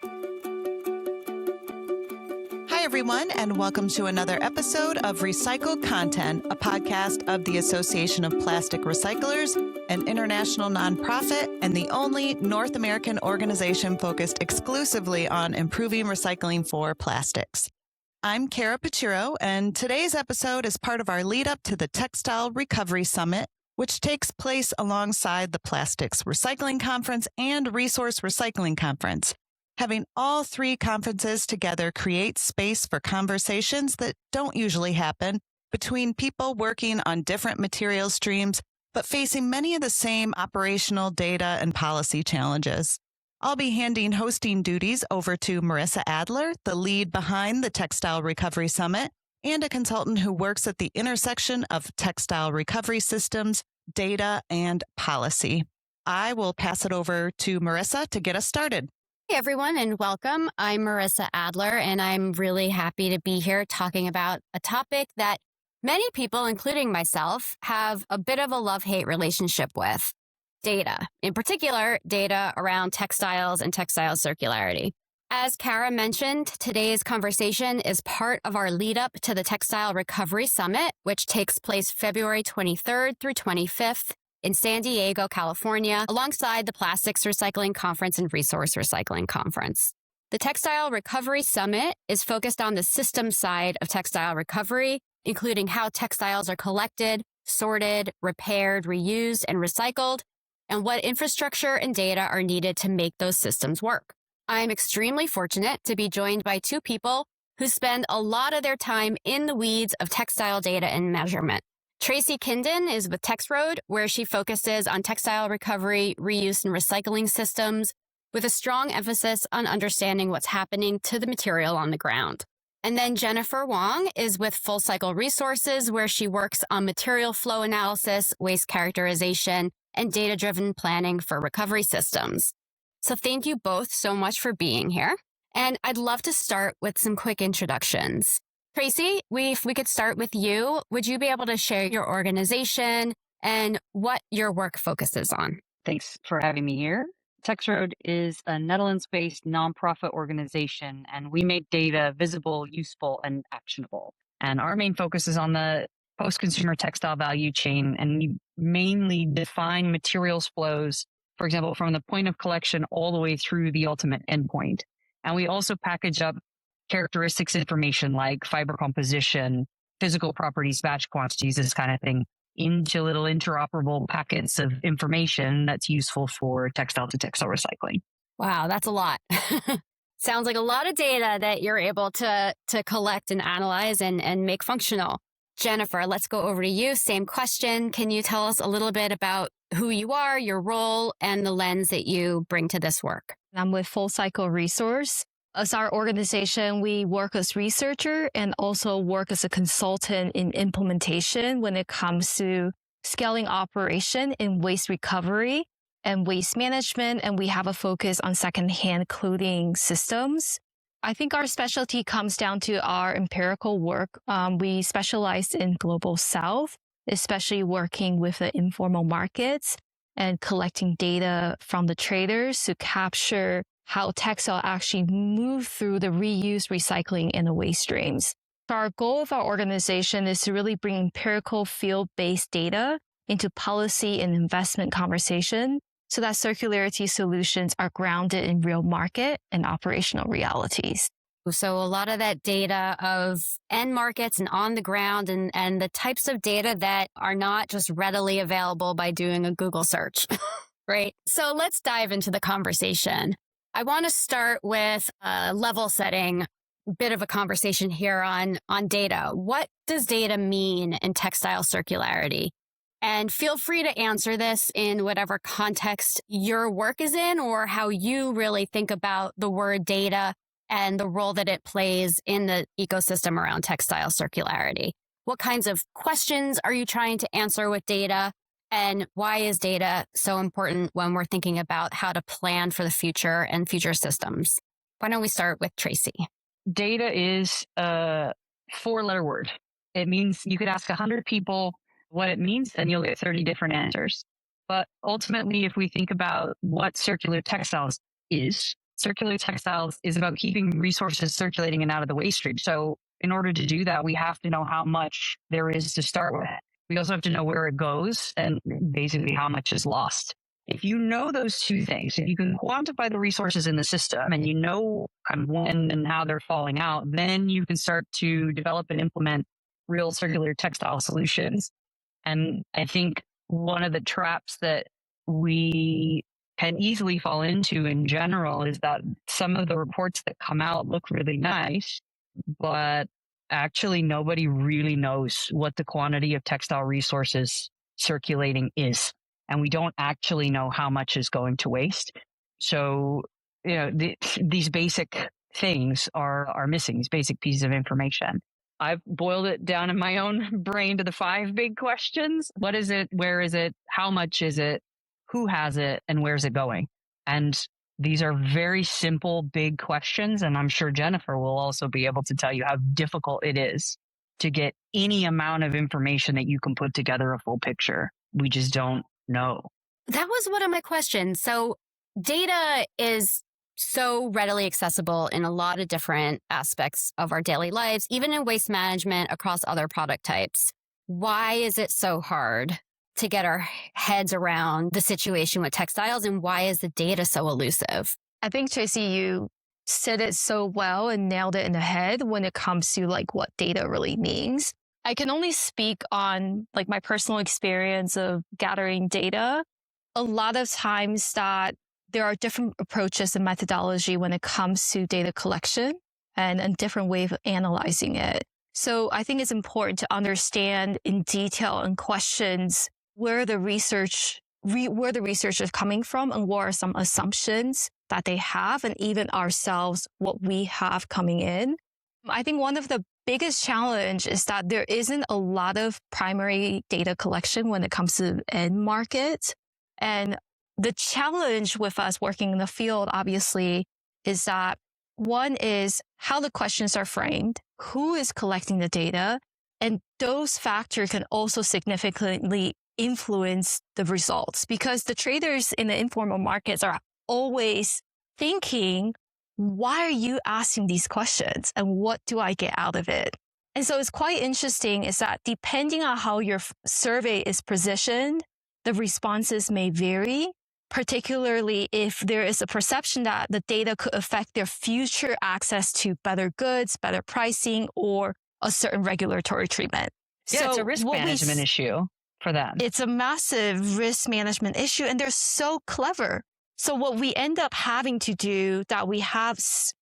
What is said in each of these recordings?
Hi, everyone, and welcome to another episode of Recycled Content, a podcast of the Association of Plastic Recyclers, an international nonprofit and the only North American organization focused exclusively on improving recycling for plastics. I'm Kara Pochiro, and today's episode is part of our lead up to the Textile Recovery Summit, which takes place alongside the Plastics Recycling Conference and Resource Recycling Conference. Having all three conferences together creates space for conversations that don't usually happen between people working on different material streams, but facing many of the same operational data and policy challenges. I'll be handing hosting duties over to Marisa Adler, the lead behind the Textile Recovery Summit, and a consultant who works at the intersection of textile recovery systems, data, and policy. I will pass it over to Marisa to get us started. Hey everyone, and welcome. I'm Marisa Adler, and I'm really happy to be here talking about a topic that many people, including myself, have a bit of a love-hate relationship with: data. In particular, data around textiles and textile circularity. As Kara mentioned, today's conversation is part of our lead up to the Textile Recovery Summit, which takes place February 23rd through 25th. In San Diego, California, alongside the Plastics Recycling Conference and Resource Recycling Conference. The Textile Recovery Summit is focused on the system side of textile recovery, including how textiles are collected, sorted, repaired, reused, and recycled, and what infrastructure and data are needed to make those systems work. I'm extremely fortunate to be joined by two people who spend a lot of their time in the weeds of textile data and measurement. Traci Kinden is with TexRoad, where she focuses on textile recovery, reuse, and recycling systems with a strong emphasis on understanding what's happening to the material on the ground. And then Jennifer Wang is with Full Cycle Resources, where she works on material flow analysis, waste characterization, and data-driven planning for recovery systems. So thank you both so much for being here. And I'd love to start with some quick introductions. Traci, if we could start with you, would you be able to share your organization and what your work focuses on? Thanks for having me here. TexRoad is a Netherlands-based nonprofit organization, and we make data visible, useful, and actionable. And our main focus is on the post-consumer textile value chain, and we mainly define materials flows, for example, from the point of collection all the way through the ultimate endpoint. And we also package up characteristics information like fiber composition, physical properties, batch quantities, this kind of thing, into little interoperable packets of information that's useful for textile to textile recycling. Wow, that's a lot. Sounds like a lot of data that you're able to collect and analyze and make functional. Jennifer, let's go over to you. Same question. Can you tell us a little bit about who you are, your role, and the lens that you bring to this work? I'm with Full Cycle Resource. As our organization, we work as researcher and also work as a consultant in implementation when it comes to scaling operation in waste recovery and waste management. And we have a focus on secondhand clothing systems. I think our specialty comes down to our empirical work. We specialize in Global South, especially working with the informal markets and collecting data from the traders to capture how textile actually move through the reuse, recycling, and the waste streams. So our goal of our organization is to really bring empirical field-based data into policy and investment conversation so that circularity solutions are grounded in real market and operational realities. So a lot of that data of end markets and on the ground and the types of data that are not just readily available by doing a Google search, right? So let's dive into the conversation. I want to start with a level setting bit of a conversation here on data. What does data mean in textile circularity? And feel free to answer this in whatever context your work is in or how you really think about the word data and the role that it plays in the ecosystem around textile circularity. What kinds of questions are you trying to answer with data? And why is data so important when we're thinking about how to plan for the future and future systems? Why don't we start with Traci? Data is a 4-letter word. It means you could ask 100 people what it means and you'll get 30 different answers. But ultimately, if we think about what circular textiles is, circular textiles is about keeping resources circulating and out of the waste stream. So in order to do that, we have to know how much there is to start with. We also have to know where it goes and basically how much is lost. If you know those two things, if you can quantify the resources in the system and you know kind of when and how they're falling out, then you can start to develop and implement real circular textile solutions. And I think one of the traps that we can easily fall into in general is that some of the reports that come out look really nice, but actually nobody really knows what the quantity of textile resources circulating is. And we don't actually know how much is going to waste. So, these basic things are missing, these basic pieces of information. I've boiled it down in my own brain to the 5 big questions. What is it? Where is it? How much is it? Who has it? And where's it going? And these are very simple, big questions. And I'm sure Jennifer will also be able to tell you how difficult it is to get any amount of information that you can put together a full picture. We just don't know. That was one of my questions. So data is so readily accessible in a lot of different aspects of our daily lives, even in waste management across other product types. Why is it so hard to get our heads around the situation with textiles, and why is the data so elusive? I think, Traci, you said it so well and nailed it in the head when it comes to like what data really means. I can only speak on like my personal experience of gathering data. A lot of times that there are different approaches and methodology when it comes to data collection and a different way of analyzing it. So I think it's important to understand in detail and questions where the research is coming from and what are some assumptions that they have, and even ourselves, what we have coming in. I think one of the biggest challenge is that there isn't a lot of primary data collection when it comes to the end market. And the challenge with us working in the field, obviously, is that one is how the questions are framed, who is collecting the data, and those factors can also significantly influence the results, because the traders in the informal markets are always thinking, why are you asking these questions and what do I get out of it? And so it's quite interesting is that depending on how your survey is positioned, the responses may vary, particularly if there is a perception that the data could affect their future access to better goods, better pricing, or a certain regulatory treatment. Yeah, so it's a risk management issue for them. It's a massive risk management issue, and they're so clever. So what we end up having to do that we have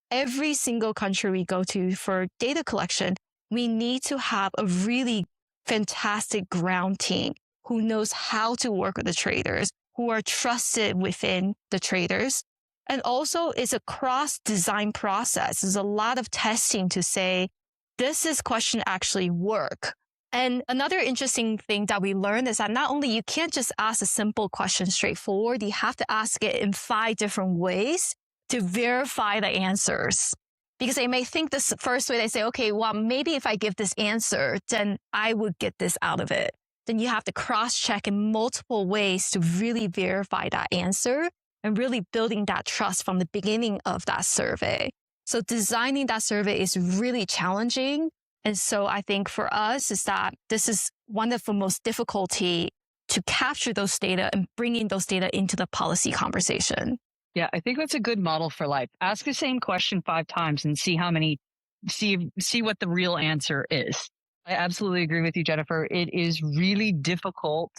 every single country we go to for data collection, we need to have a really fantastic ground team who knows how to work with the traders, who are trusted within the traders. And also it's a cross-design process. There's a lot of testing to say, does this question actually work? And another interesting thing that we learned is that not only you can't just ask a simple question straightforward, you have to ask it in 5 different ways to verify the answers. Because they may think this first way, they say, okay, well, maybe if I give this answer, then I would get this out of it. Then you have to cross-check in multiple ways to really verify that answer and really building that trust from the beginning of that survey. So designing that survey is really challenging. And so I think for us is that this is one of the most difficulty to capture those data and bringing those data into the policy conversation. Yeah, I think that's a good model for life. Ask the same question 5 times and see what the real answer is. I absolutely agree with you, Jennifer. It is really difficult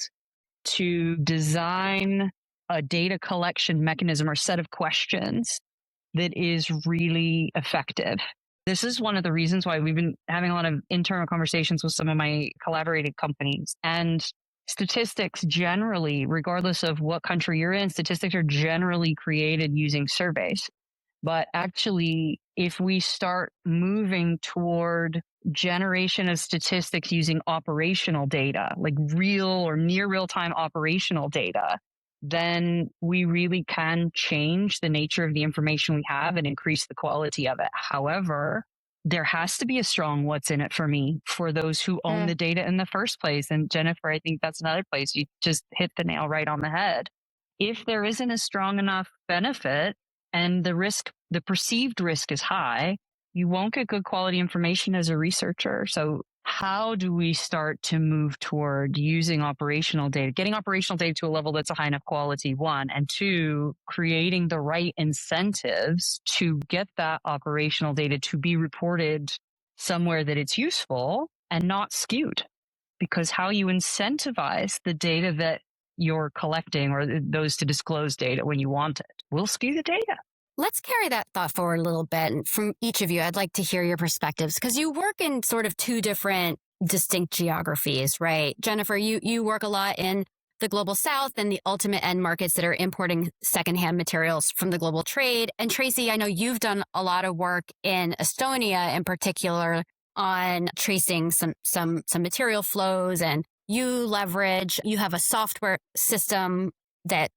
to design a data collection mechanism or set of questions that is really effective. This is one of the reasons why we've been having a lot of internal conversations with some of my collaborated companies. And statistics generally, regardless of what country you're in, statistics are generally created using surveys. But actually, if we start moving toward generation of statistics using operational data, like real or near real-time operational data, then we really can change the nature of the information we have and increase the quality of it. However, there has to be a strong what's in it for me for those who own the data in the first place. And Jennifer, I think that's another place you just hit the nail right on the head. If there isn't a strong enough benefit and the risk the perceived risk is high, you won't get good quality information as a researcher. So how do we start to move toward using operational data, getting operational data to a level that's a high enough quality, one, and two, creating the right incentives to get that operational data to be reported somewhere that it's useful and not skewed? Because how you incentivize the data that you're collecting or those to disclose data when you want it will skew the data. Let's carry that thought forward a little bit. And from each of you, I'd like to hear your perspectives because you work in sort of two different distinct geographies, right? Jennifer, you work a lot in the global south and the ultimate end markets that are importing secondhand materials from the global trade. And Traci, I know you've done a lot of work in Estonia in particular on tracing some material flows, and you have a software system that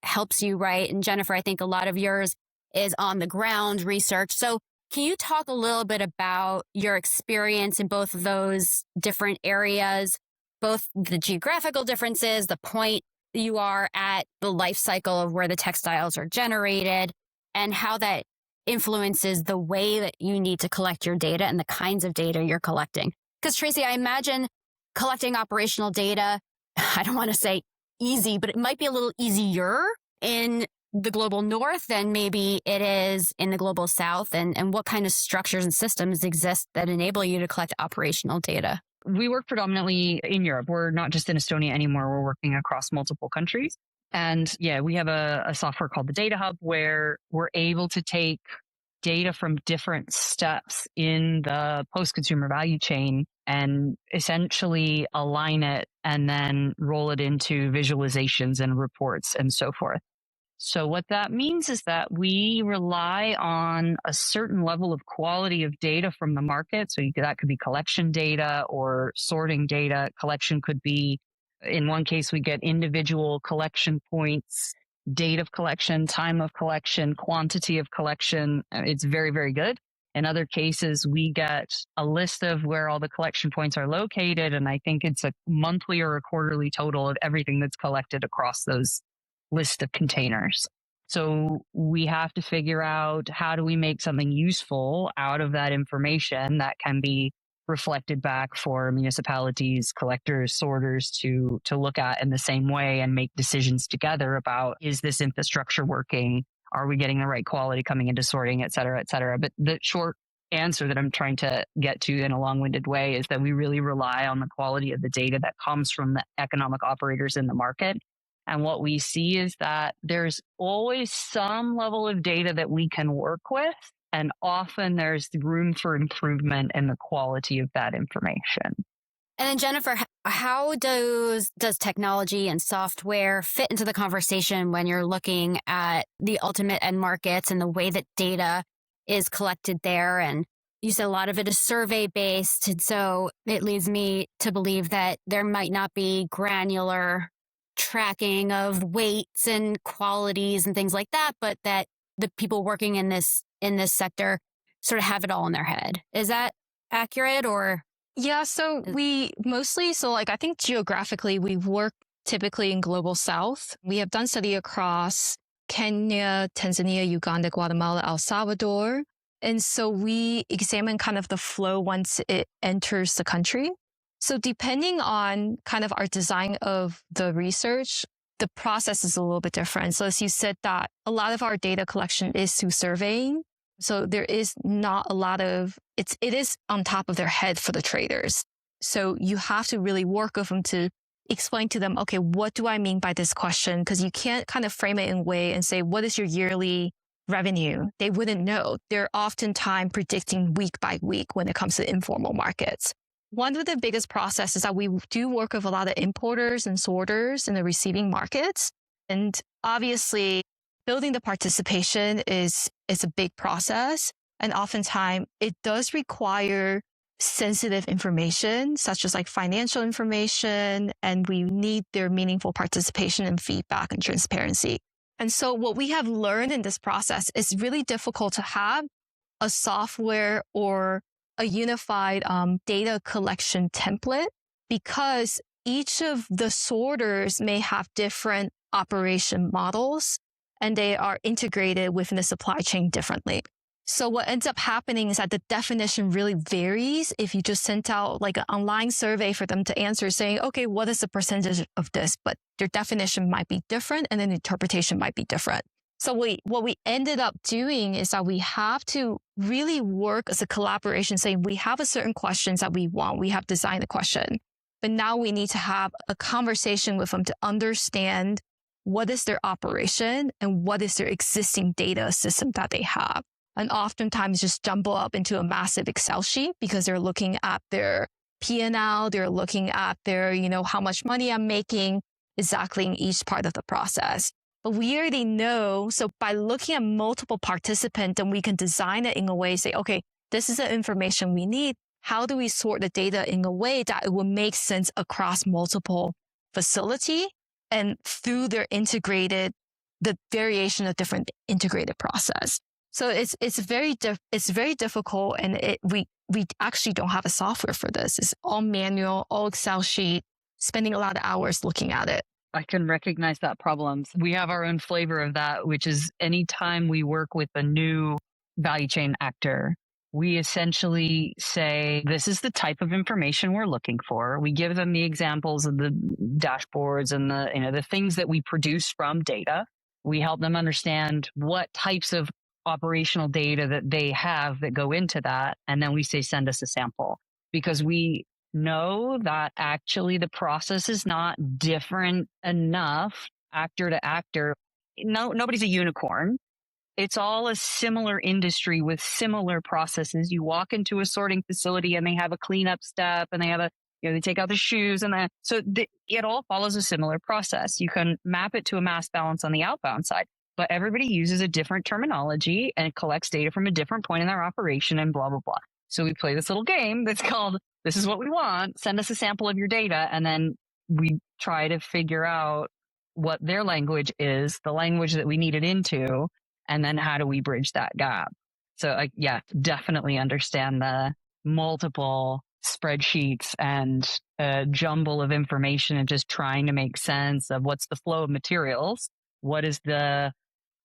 helps you, right? And Jennifer, I think a lot of yours is on the ground research. So can you talk a little bit about your experience in both of those different areas, both the geographical differences, the point you are at the life cycle of where the textiles are generated, and how that influences the way that you need to collect your data and the kinds of data you're collecting? Because Traci, I imagine collecting operational data, I don't want to say easy, but it might be a little easier in the global north than maybe it is in the global south, and what kind of structures and systems exist that enable you to collect operational data? We work predominantly in Europe. We're not just in Estonia anymore. We're working across multiple countries. And yeah, we have a software called the Data Hub where we're able to take data from different steps in the post-consumer value chain and essentially align it and then roll it into visualizations and reports and so forth. So what that means is that we rely on a certain level of quality of data from the market. So that could be collection data or sorting data. Collection could be, in one case, we get individual collection points, date of collection, time of collection, quantity of collection. It's very, very good. In other cases, we get a list of where all the collection points are located. And I think it's a monthly or a quarterly total of everything that's collected across those list of containers. So we have to figure out how do we make something useful out of that information that can be reflected back for municipalities, collectors, sorters to look at in the same way and make decisions together about, is this infrastructure working? Are we getting the right quality coming into sorting, et cetera, et cetera? But the short answer that I'm trying to get to in a long-winded way is that we really rely on the quality of the data that comes from the economic operators in the market. And what we see is that there's always some level of data that we can work with. And often there's room for improvement in the quality of that information. And then Jennifer, how does technology and software fit into the conversation when you're looking at the ultimate end markets and the way that data is collected there? And you said a lot of it is survey based. And so it leads me to believe that there might not be granular tracking of weights and qualities and things like that, but that the people working in this sector sort of have it all in their head. Is that accurate or? Yeah, so I think geographically we work typically in global south. We have done study across Kenya, Tanzania, Uganda, Guatemala, El Salvador. And so we examine kind of the flow once it enters the country. So depending on kind of our design of the research, the process is a little bit different. So as you said that a lot of our data collection is through surveying. So there is not a lot of, it is on top of their head for the traders. So you have to really work with them to explain to them, okay, what do I mean by this question? Because you can't kind of frame it in a way and say, what is your yearly revenue? They wouldn't know. They're oftentimes predicting week by week when it comes to informal markets. One of the biggest processes that we do work with a lot of importers and sorters in the receiving markets. And obviously, building the participation is a big process. And oftentimes, it does require sensitive information, such as like financial information, and we need their meaningful participation and feedback and transparency. And so what we have learned in this process is really difficult to have a software or a unified data collection template because each of the sorters may have different operation models and they are integrated within the supply chain differently. So what ends up happening is that the definition really varies if you just sent out like an online survey for them to answer saying, okay, what is the percentage of this? But their definition might be different and then the interpretation might be different. So what we ended up doing is that we have to really work as a collaboration, saying we have a certain questions that we want. We have designed the question, but now we need to have a conversation with them to understand what is their operation and what is their existing data system that they have. And oftentimes just jumble up into a massive Excel sheet because they're looking at their P&L, they're looking at their, how much money I'm making exactly in each part of the process. But we already know, so by looking at multiple participants, then we can design it in a way, say, okay, this is the information we need. How do we sort the data in a way that it will make sense across multiple facility and through their the variation of different integrated process. So it's very difficult, and we actually don't have a software for this. It's all manual, all Excel sheet, spending a lot of hours looking at it. I can recognize that problem. We have our own flavor of that, which is anytime we work with a new value chain actor, we essentially say, this is the type of information we're looking for. We give them the examples of the dashboards and the things that we produce from data. We help them understand what types of operational data that they have that go into that. And then we say, send us a sample, because we know that actually the process is not different enough actor to actor. No, nobody's a unicorn. It's all a similar industry with similar processes. You walk into a sorting facility and they have a cleanup step, and they have they take out the shoes, and it all follows a similar process. You can map it to a mass balance on the outbound side, but everybody uses a different terminology and collects data from a different point in their operation and blah, blah, blah. So we play this little game that's called, this is what we want, send us a sample of your data. And then we try to figure out what their language is, the language that we need it into, and then how do we bridge that gap? So definitely understand the multiple spreadsheets and a jumble of information and just trying to make sense of what's the flow of materials, what is the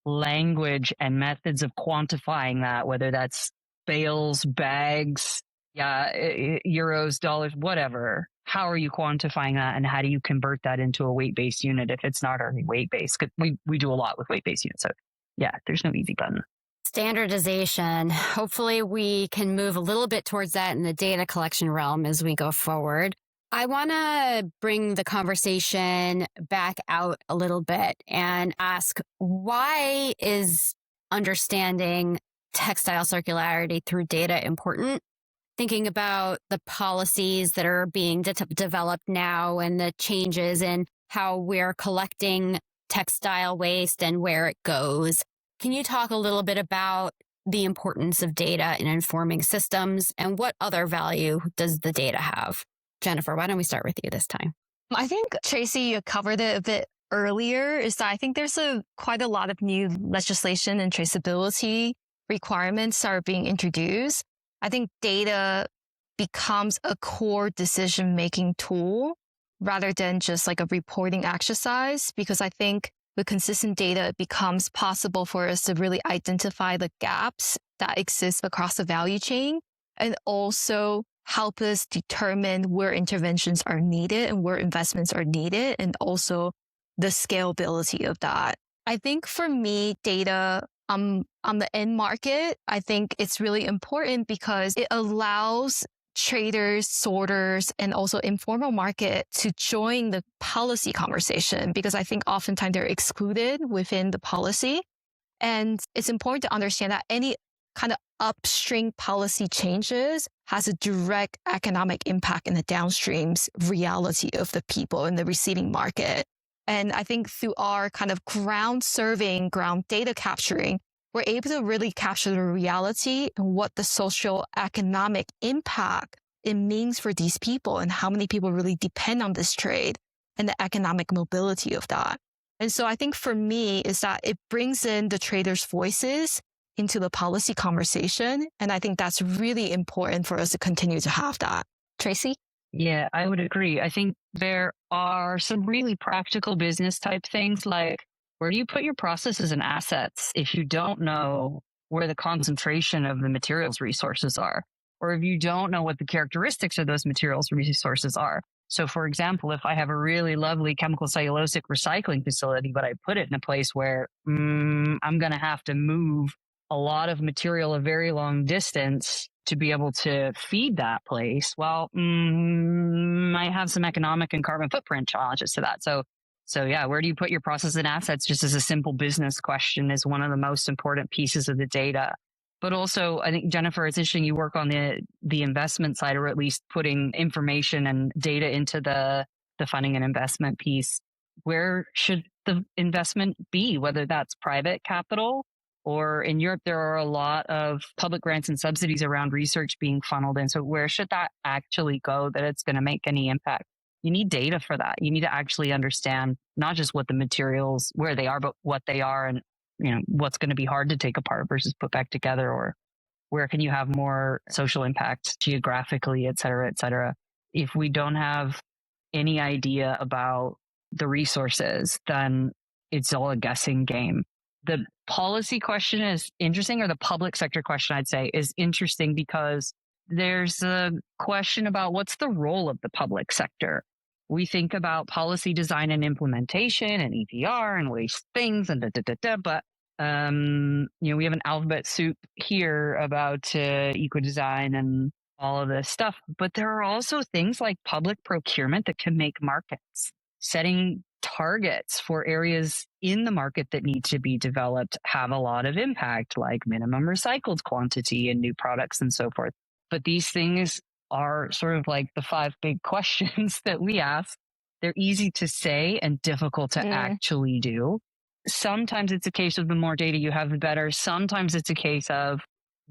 language and methods of quantifying that, whether that's bales, bags, euros, dollars, whatever. How are you quantifying that, and how do you convert that into a weight-based unit if it's not already weight-based? We do a lot with weight-based units. So there's no easy button. Standardization. Hopefully we can move a little bit towards that in the data collection realm as we go forward. I want to bring the conversation back out a little bit and ask, why is understanding textile circularity through data important? Thinking about the policies that are being developed now and the changes in how we're collecting textile waste and where it goes. Can you talk a little bit about the importance of data in informing systems, and what other value does the data have? Jennifer, why don't we start with you this time? I think, Traci, you covered it a bit earlier, is that I think there's quite a lot of new legislation and traceability requirements are being introduced. I think data becomes a core decision-making tool rather than just like a reporting exercise, because I think with consistent data, it becomes possible for us to really identify the gaps that exist across the value chain, and also help us determine where interventions are needed and where investments are needed, and also the scalability of that. I think for me, data on the end market, I think it's really important because it allows traders, sorters, and also informal market to join the policy conversation, because I think oftentimes they're excluded within the policy. And it's important to understand that any kind of upstream policy changes has a direct economic impact in the downstream's reality of the people in the receiving market. And I think through our kind of ground surveying, ground data capturing, we're able to really capture the reality and what the social economic impact it means for these people, and how many people really depend on this trade and the economic mobility of that. And so I think for me is that it brings in the traders' voices into the policy conversation. And I think that's really important for us to continue to have that. Traci? Yeah, I would agree. I think there are some really practical business type things like where do you put your processes and assets if you don't know where the concentration of the materials resources are, or if you don't know what the characteristics of those materials resources are? So for example, if I have a really lovely chemical cellulosic recycling facility, but I put it in a place where I'm going to have to move a lot of material a very long distance to be able to feed that place, well, might have some economic and carbon footprint challenges to that. So yeah, where do you put your process and assets, just as a simple business question, is one of the most important pieces of the data. But also, I think, Jennifer, it's interesting you work on the investment side, or at least putting information and data into the funding and investment piece. Where should the investment be, whether that's private capital, or in Europe, there are a lot of public grants and subsidies around research being funneled in. So where should that actually go that it's going to make any impact? You need data for that. You need to actually understand not just what the materials, where they are, but what they are, and what's going to be hard to take apart versus put back together, or where can you have more social impact geographically, et cetera, et cetera. If we don't have any idea about the resources, then it's all a guessing game. The policy question is interesting, or the public sector question, I'd say, is interesting because there's a question about what's the role of the public sector. We think about policy design and implementation and EPR and waste things and but we have an alphabet soup here about eco-design and all of this stuff. But there are also things like public procurement that can make markets. Setting targets for areas in the market that need to be developed have a lot of impact, like minimum recycled quantity and new products and so forth. But these things are sort of like the 5 big questions that we ask. They're easy to say and difficult to actually do. Sometimes it's a case of the more data you have, the better. Sometimes it's a case of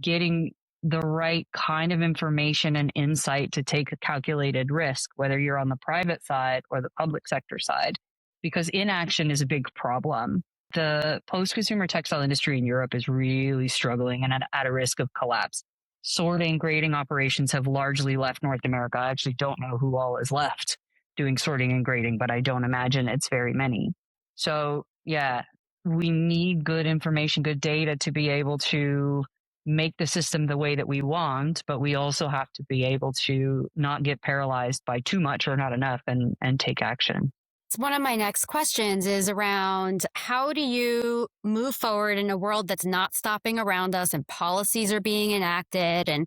getting the right kind of information and insight to take a calculated risk, whether you're on the private side or the public sector side, because inaction is a big problem. The post-consumer textile industry in Europe is really struggling and at a risk of collapse. Sorting, grading operations have largely left North America. I actually don't know who all is left doing sorting and grading, but I don't imagine it's very many. So yeah, we need good information, good data to be able to make the system the way that we want, but we also have to be able to not get paralyzed by too much or not enough and take action. One of my next questions is around how do you move forward in a world that's not stopping around us and policies are being enacted and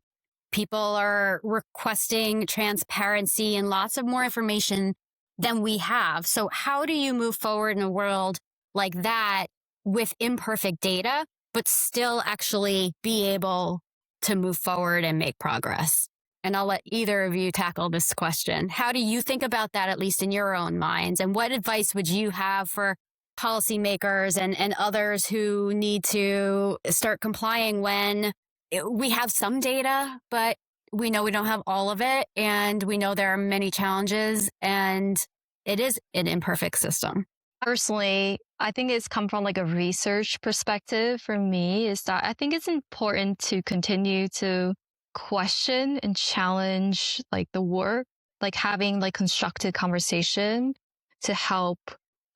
people are requesting transparency and lots of more information than we have. So how do you move forward in a world like that with imperfect data, but still actually be able to move forward and make progress? And I'll let either of you tackle this question. How do you think about that, at least in your own minds? And what advice would you have for policymakers and others who need to start complying when we have some data, but we know we don't have all of it, and we know there are many challenges, and it is an imperfect system? Personally, I think it's come from like a research perspective for me, is that I think it's important to continue to question and challenge like the work, like having like constructive conversation to help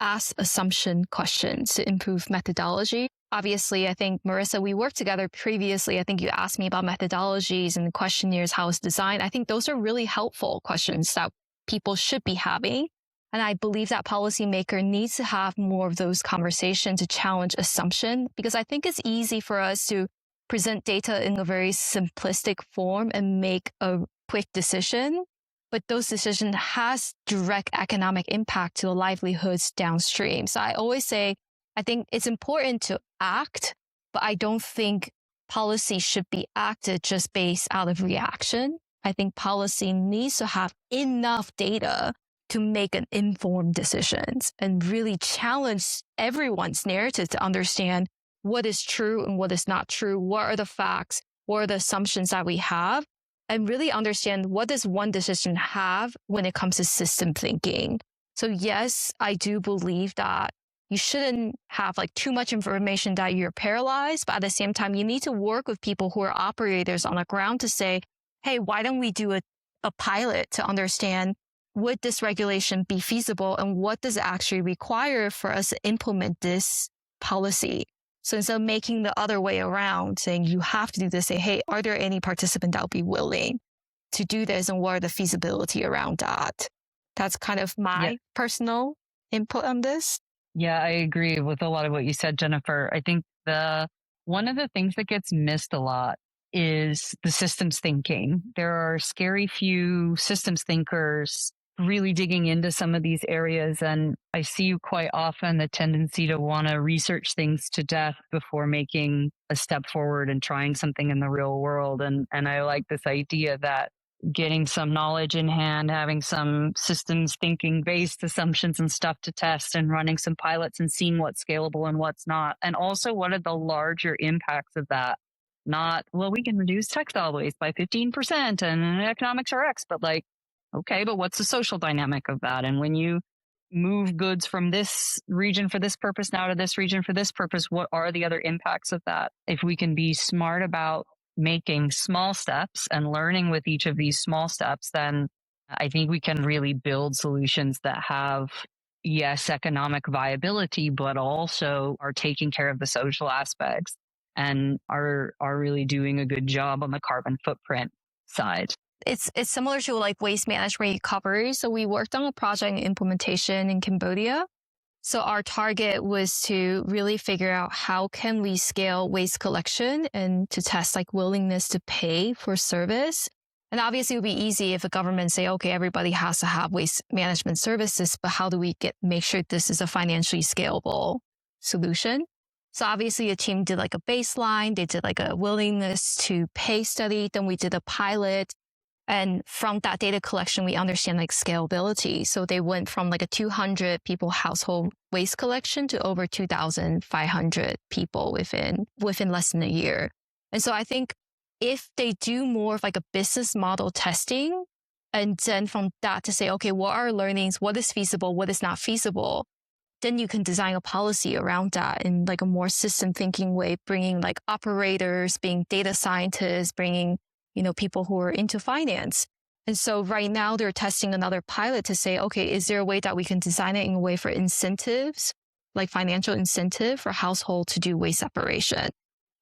ask assumption questions to improve methodology. Obviously, I think, Marisa, we worked together previously. I think you asked me about methodologies and questionnaires, how it's designed. I think those are really helpful questions that people should be having. And I believe that policymaker needs to have more of those conversations to challenge assumption, because I think it's easy for us to present data in a very simplistic form and make a quick decision. But those decisions has direct economic impact to the livelihoods downstream. So I always say, I think it's important to act, but I don't think policy should be acted just based out of reaction. I think policy needs to have enough data to make an informed decisions and really challenge everyone's narrative to understand what is true and what is not true. What are the facts? What are the assumptions that we have? And really understand what does one decision have when it comes to system thinking. So yes, I do believe that you shouldn't have like too much information that you're paralyzed, but at the same time, you need to work with people who are operators on the ground to say, hey, why don't we do a pilot to understand would this regulation be feasible and what does it actually require for us to implement this policy? So instead of making the other way around, saying you have to do this, say, hey, are there any participants that would be willing to do this and what are the feasibility around that? That's kind of my personal input on this. Yeah, I agree with a lot of what you said, Jennifer. I think one of the things that gets missed a lot is the systems thinking. There are scary few systems thinkers really digging into some of these areas. And I see quite often the tendency to want to research things to death before making a step forward and trying something in the real world. And I like this idea that getting some knowledge in hand, having some systems thinking based assumptions and stuff to test and running some pilots and seeing what's scalable and what's not. And also, what are the larger impacts of that? Not, well, we can reduce textile waste by 15% and economics are X, but like, okay, but what's the social dynamic of that? And when you move goods from this region for this purpose now to this region for this purpose, what are the other impacts of that? If we can be smart about making small steps and learning with each of these small steps, then I think we can really build solutions that have, yes, economic viability, but also are taking care of the social aspects and are really doing a good job on the carbon footprint side. It's similar to like waste management recovery. So we worked on a project implementation in Cambodia. So our target was to really figure out how can we scale waste collection and to test like willingness to pay for service. And obviously it would be easy if a government say, okay, everybody has to have waste management services, but how do we make sure this is a financially scalable solution? So obviously a team did like a baseline, they did like a willingness to pay study, then we did a pilot. And from that data collection, we understand like scalability. So they went from like a 200 people household waste collection to over 2,500 people within less than a year. And so I think if they do more of like a business model testing, and then from that to say, okay, what are our learnings? What is feasible? What is not feasible? Then you can design a policy around that in like a more system thinking way, bringing like operators, being data scientists, bringing people who are into finance. And so right now they're testing another pilot to say, okay, is there a way that we can design it in a way for incentives, like financial incentive for household to do waste separation,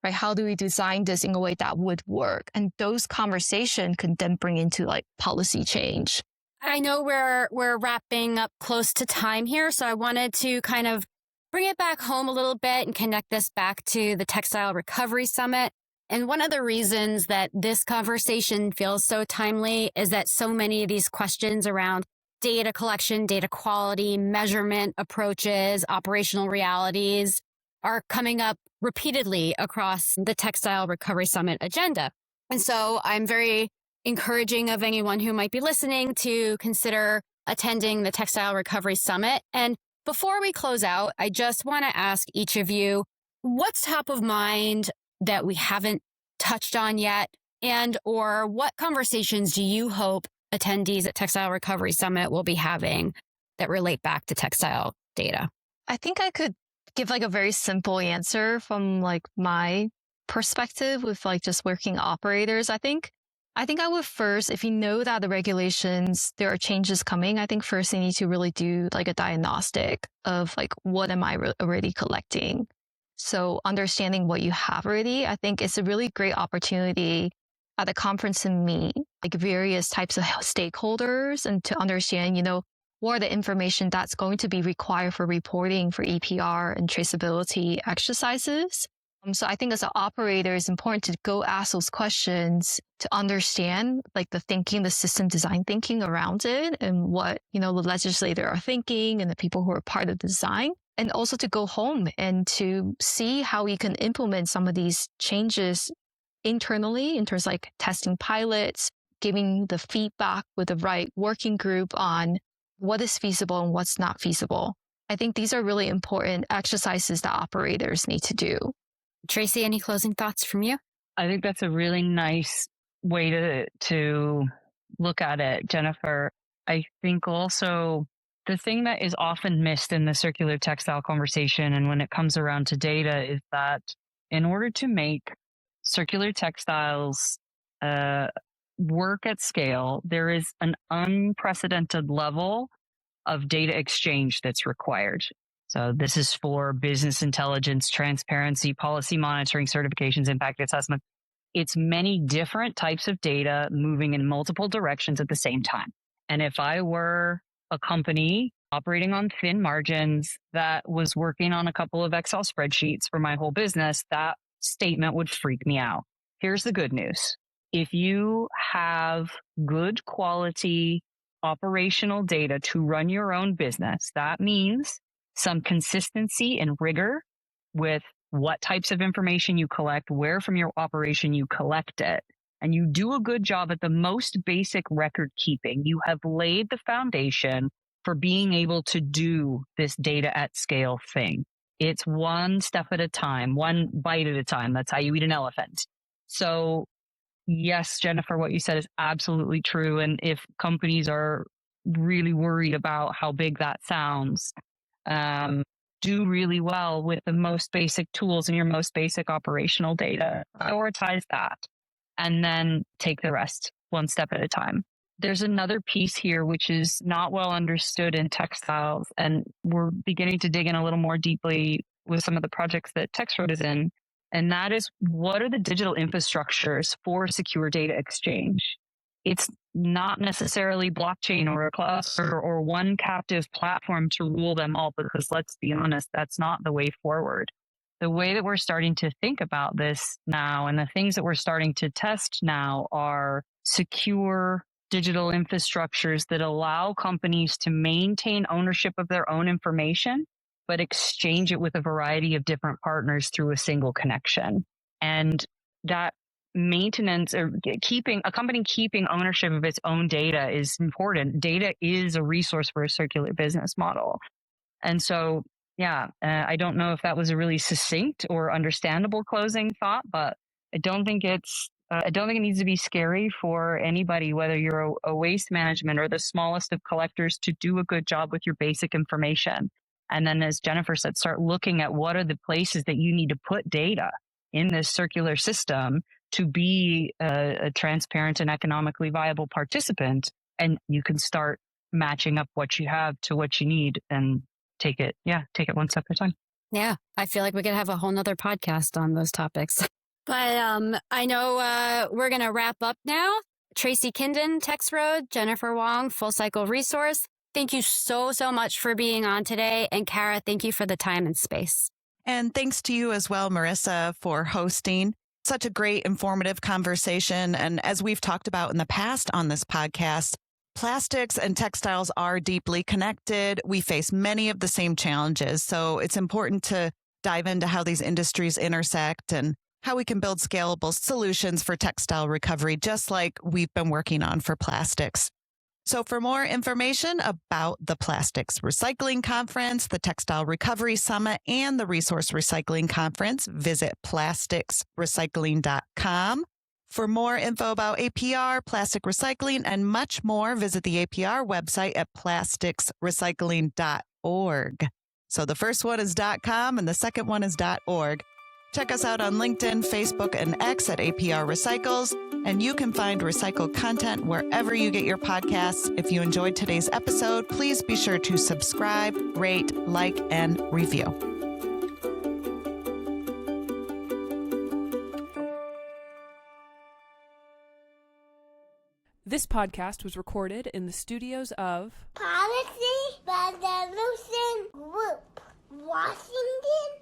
right? How do we design this in a way that would work? And those conversations can then bring into like policy change. I know we're wrapping up close to time here, so I wanted to kind of bring it back home a little bit and connect this back to the Textile Recovery Summit. And one of the reasons that this conversation feels so timely is that so many of these questions around data collection, data quality, measurement approaches, operational realities are coming up repeatedly across the Textile Recovery Summit agenda. And so I'm very encouraging of anyone who might be listening to consider attending the Textile Recovery Summit. And before we close out, I just want to ask each of you, what's top of mind that we haven't touched on yet? And or what conversations do you hope attendees at Textile Recovery Summit will be having that relate back to textile data? I think I could give like a very simple answer from like my perspective with like just working operators. I think I would first, if you know that the regulations, there are changes coming, I think first you need to really do like a diagnostic of like, what am I already collecting? So understanding what you have already, I think it's a really great opportunity at a conference to meet like various types of stakeholders and to understand, what are the information that's going to be required for reporting for EPR and traceability exercises. So I think as an operator, it's important to go ask those questions to understand like the thinking, the system design thinking around it and what, the legislators are thinking and the people who are part of the design. And also to go home and to see how we can implement some of these changes internally in terms of like testing pilots, giving the feedback with the right working group on what is feasible and what's not feasible. I think these are really important exercises that operators need to do. Traci, any closing thoughts from you? I think that's a really nice way to look at it, Jennifer. I think also the thing that is often missed in the circular textile conversation and when it comes around to data is that in order to make circular textiles work at scale, there is an unprecedented level of data exchange that's required. So this is for business intelligence, transparency, policy monitoring, certifications, impact assessment. It's many different types of data moving in multiple directions at the same time. And if I were a company operating on thin margins that was working on a couple of Excel spreadsheets for my whole business, that statement would freak me out. Here's the good news. If you have good quality operational data to run your own business, that means some consistency and rigor with what types of information you collect, where from your operation you collect it, and you do a good job at the most basic record keeping, you have laid the foundation for being able to do this data at scale thing. It's one step at a time, one bite at a time. That's how you eat an elephant. So yes, Jennifer, what you said is absolutely true. And if companies are really worried about how big that sounds, do really well with the most basic tools and your most basic operational data. Prioritize that and then take the rest one step at a time. There's another piece here which is not well understood in textiles, and we're beginning to dig in a little more deeply with some of the projects that TexRoad is in, and that is, what are the digital infrastructures for secure data exchange? It's not necessarily blockchain or a cluster or one captive platform to rule them all, because let's be honest, that's not the way forward. The way that we're starting to think about this now and the things that we're starting to test now are secure digital infrastructures that allow companies to maintain ownership of their own information, but exchange it with a variety of different partners through a single connection. And that maintenance or a company keeping ownership of its own data is important. Data is a resource for a circular business model. And so, I don't know if that was a really succinct or understandable closing thought, but I don't think it needs to be scary for anybody, whether you're a waste management or the smallest of collectors, to do a good job with your basic information. And then, as Jennifer said, start looking at what are the places that you need to put data in this circular system to be a transparent and economically viable participant. And you can start matching up what you have to what you need and take it one step at a time. Yeah, I feel like we could have a whole nother podcast on those topics. But I know we're going to wrap up now. Traci Kinden, TexRoad, Jennifer Wang, Full Cycle Resource. Thank you so much for being on today. And Kara, thank you for the time and space. And thanks to you as well, Marisa, for hosting. Such a great, informative conversation. And as we've talked about in the past on this podcast, plastics and textiles are deeply connected. We face many of the same challenges. So it's important to dive into how these industries intersect and how we can build scalable solutions for textile recovery, just like we've been working on for plastics. So for more information about the Plastics Recycling Conference, the Textile Recovery Summit, and the Resource Recycling Conference, visit plasticsrecycling.com. For more info about APR, plastic recycling, and much more, visit the APR website at plasticsrecycling.org. So the first one is .com and the second one is .org. Check us out on LinkedIn, Facebook, and X at APR Recycles, and you can find recycled content wherever you get your podcasts. If you enjoyed today's episode, please be sure to subscribe, rate, like, and review. This podcast was recorded in the studios of Policy Resolution Group, Washington,